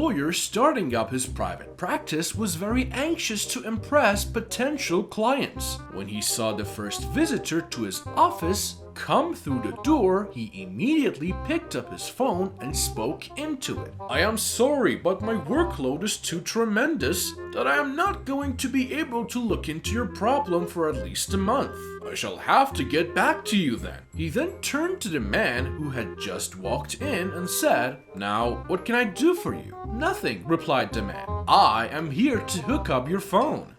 lawyer starting up his private practice was very anxious to impress potential clients. When he saw the first visitor to his office come through the door, he immediately picked up his phone and spoke into it. "I am sorry, but my workload is too tremendous that I am not going to be able to look into your problem for at least a month. I shall have to get back to you then." He then turned to the man who had just walked in and said, "Now, what can I do for you?" "Nothing," replied the man. "I am here to hook up your phone."